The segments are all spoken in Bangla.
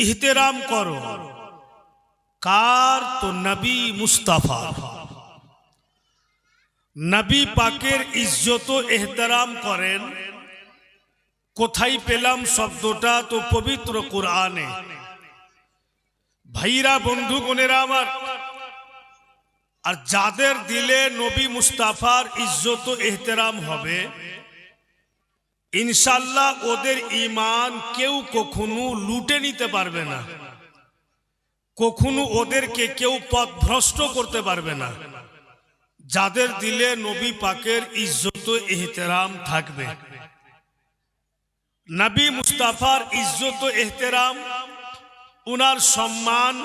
ইহতেরাম করো কার? তো নবী মুস্তাফা, নবী পাকের ইজ্জত ও এহতেরাম করেন। কোথায় পেলাম শব্দটা? তো পবিত্র কুরআনে। ভাইরা, বন্ধুগণেরা আমার, আর যাদের দিলে নবী মুস্তাফার ইজ্জত ও এহতেরাম হবে, ইনশাআল্লাহ ওদের ঈমান কেউ কখনো লুটে নিতে পারবে না, কখনো ওদেরকে কেউ পথভ্রষ্ট করতে পারবে না। যাদের দিলে নবী পাকের ইজ্জত ও এহতেরাম থাকবে, নবী মুস্তাফার ইজ্জত ও এহতেরাম, উনার সম্মান,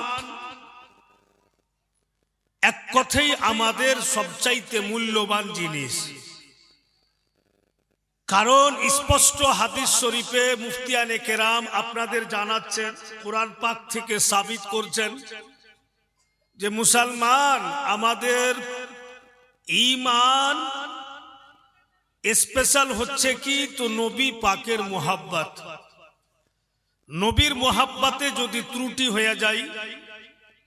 এক কথাই আমাদের সবচাইতে মূল্যবান জিনিস। কারণ স্পষ্ট হাদিস শরীফে মুফতিয়ানে কেরাম আপনাদের জানাচ্ছেন, কুরআন পাক থেকে সাবিত করছেন যে মুসলমান আমাদের ঈমান স্পেশাল হচ্ছে কি? তো নবী পাকের মোহাব্বত। নবীর মোহাব্বতে যদি ত্রুটি হয়ে যায়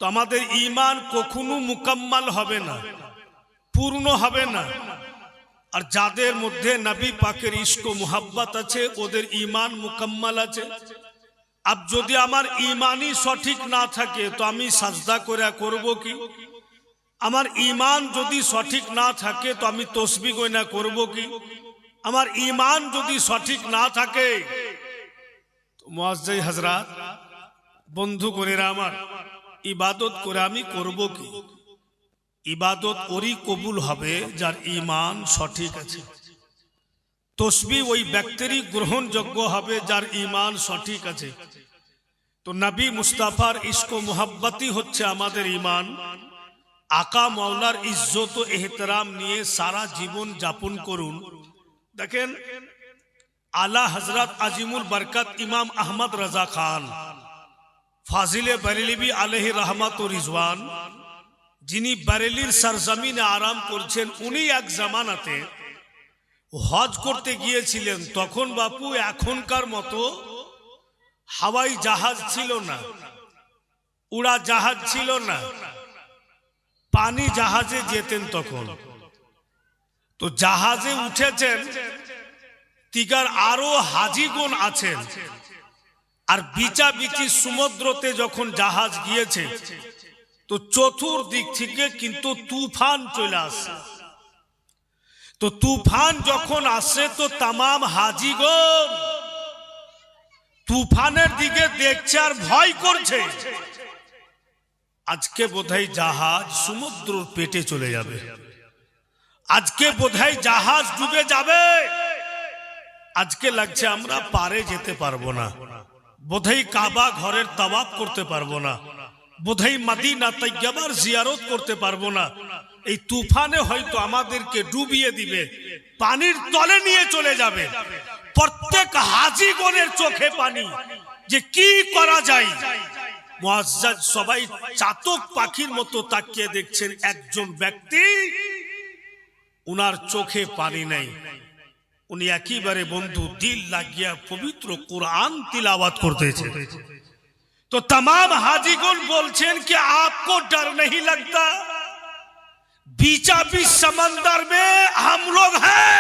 তো আমাদের ঈমান কখনো মুকাম্মাল হবে না, পূর্ণ হবে না। আর যাদের মধ্যে নবী পাকের ইশক ও মোহাব্বত আছে ওদের ঈমান মুকাম্মাল আছে। अब যদি আমার ঈমানই সঠিক না থাকে তো আমি সাজদা করে করব কি? আমার ঈমান যদি সঠিক না থাকে তো আমি তাসবিহ গয়না করব কি? আমার ঈমান যদি সঠিক না থাকে তো মুআজ্জিজ হযরত, বন্ধুগণেরা আমার, ইবাদত করে আমি করব কি? ইবাদত ওরই কবুল হবে যার ঈমান সঠিক আছে। তাসবিহ ওই ব্যক্তিরই গ্রহণযোগ্য হবে যার ঈমান সঠিক আছে। তো নবী মুস্তাফার ইশক ও মুহাব্বতই হচ্ছে আমাদের ঈমান। আকা মাওলার ইজ্জত ও এহতেরাম নিয়ে সারা জীবন যাপন করুন। দেখেন, আলা হযরত আজিমুল বরকত ইমাম আহমদ রাজা খান ফাজিলে বরেলভী আলাইহি রহমত ও রিজওয়ান, যিনি বরেলির সরজমিনে আরাম করছেন, উনি এক জামানাতে হজ করতে গিয়েছিলেন। তখন বাপু এখনকার মতো হাওয়াই জাহাজ ছিল না, উড়া জাহাজ ছিল না, পানি জাহাজে যেতেন তখন। তো জাহাজে উঠেছেন, তিগার আরো হাজিগণ আছেন। আর বিচাবিচি সমুদ্রতে যখন জাহাজ গিয়েছে তো চতুর্দিক থেকে কিন্তু তুফান চলে আসে। তো তুফান যখন আসে তো तमाम হাজিগণ তুফানের দিকে দেখছে আর ভয় করছে, আজকে বোধহয় জাহাজ সমুদ্রের পেটে চলে যাবে, আজকে বোধহয় জাহাজ ডুবে যাবে, আজকে লাগছে আমরা পারে যেতে পারবো না, বোধহয় কাবা ঘরের তাওয়াফ করতে পারবো না, বোধহয় মদিনা তৈয়বার জিয়ারত করতে পারবো না। এই তুফানে হয়তো আমাদেরকে ডুবিয়ে দিবে, পানির তলে নিয়ে চলে যাবে। প্রত্যেক হাজিগণের চোখে পানি, যে কি করা যায়। মুআজ্জাজ সবাই চাতক পাখির মতো তাকিয়ে দেখছেন। একজন ব্যক্তি, উনার চোখে পানি নেই, উনি একেবারে বন্ধু দিল লাগিয়া পবিত্র কুরআন তিলাওয়াত করতেছে। तो तमाम हाजीगण बोलছেন कि आपको डर नहीं लगता? बीचा बीच समंदर में हम लोग हैं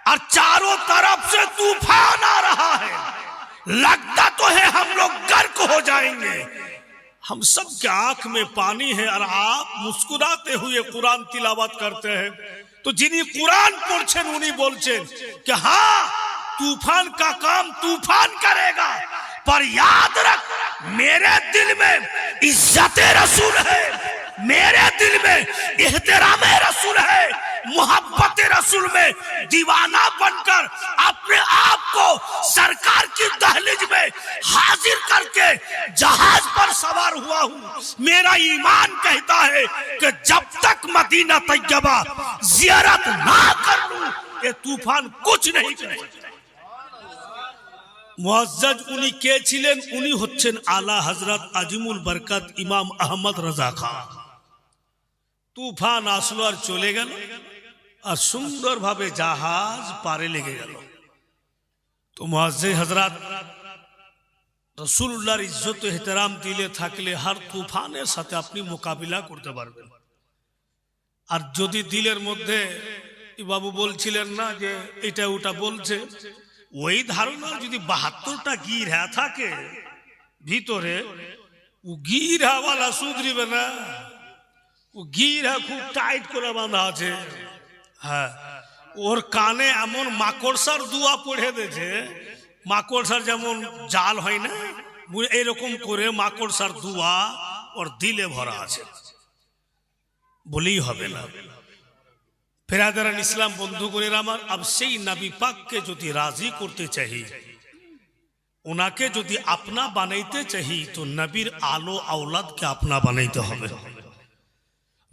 और चारों तरफ से तूफान आ रहा है, लगता तो है हम लोग गर्क हो जाएंगे। हम सब के आंख में पानी है और आप मुस्कुराते हुए कुरान तिलावत करते हैं। तो जिन्हीं कुरान पढ़ছেন उन्हीं बोलছেন कि हाँ, तूफान का काम तूफान करेगा, पर याद रख मेरे दिल में इज्जत रसूल है, मेरे दिल में एहतराम रसूल है, मोहब्बत रसूल में दीवाना बनकर अपने आप को सरकार की दहलीज में हाजिर करके जहाज पर सवार हुआ हूं। मेरा ईमान कहता है कि जब तक मदीना तैयबा जियारत ना कर लूं ये तूफान कुछ नहीं करेगा। মুআজ্জাজ উনি কে ছিলেন? উনি হচ্ছেন আলা হযরত আজিমুল বরকত ইমাম আহমদ রাজা খান। তুফান আসলো আর চলে গেল, আর সুন্দরভাবে জাহাজ পারে লেগে গেল। তো মুআজ্জিজ হযরত, রাসূলুল্লাহর ইজ্জত এহতেরাম দিলে থাকলে হার তুফানের সাথে আপনি মোকাবিলা করতে পারবেন। আর যদি দিলের মধ্যে বাবু বলছিলেন না যে এটা ওটা বলছে, ওই ধারণা যদি 72টা গিরহা থাকে ভিতরে, ও গিরহাওয়ালা সুধরিবে না। ও গিরহা খুব টাইট করে বাঁধা আছে। হ্যাঁ, ওর কানে এমন মাকড়সার দুয়া পড়ে দিয়েছে, মাকড়সার যেমন জাল হয় না, এরকম করে মাকড়সার দুয়া ওর দিলে ভরা আছে, বলেই হবে না। ফেরাদারান ইসলাম বন্ধুগণের আমার, আব সেই নবী পাককে যদি রাজি করতে চাই, ওনাকে যদি আপনা বানাইতে চাই, তো নবীর আলো আওলাদকে আপনা বানাইতে হবে।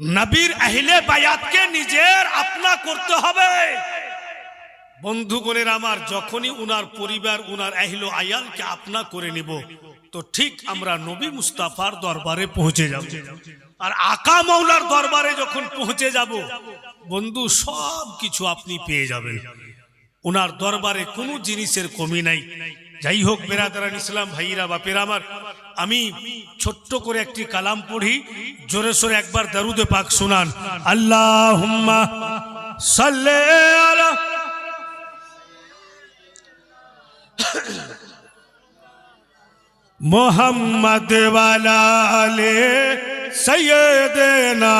নবীর আহলে বায়াতকে নিজের আপনা করতে হবে। বন্ধুগণের আমার, যখনই উনার পরিবার, উনার আহলে আয়ালকে আপনা করে নিব, তো ঠিক আমরা নবী মুস্তাফার দরবারে পৌঁছে যাব। আর আকা মাওলার দরবারে যখন পৌঁছে যাব, বন্ধু সব কিছু আপনি পেয়ে যাবেন। উনার দরবারে কোনো জিনিসের কমি নাই। যাই হোক বেরাদারান ইসলাম ভাইরা বাপের আমার, আমি ছোট্ট করে একটি কালাম পড়ি, জোরে সোরে একবার দরুদে পাক শুনান। আল্লাহুম্মা সাল্লি আলা মুহাম্মদ ওয়া আলা আলি সাইয়্যিদিনা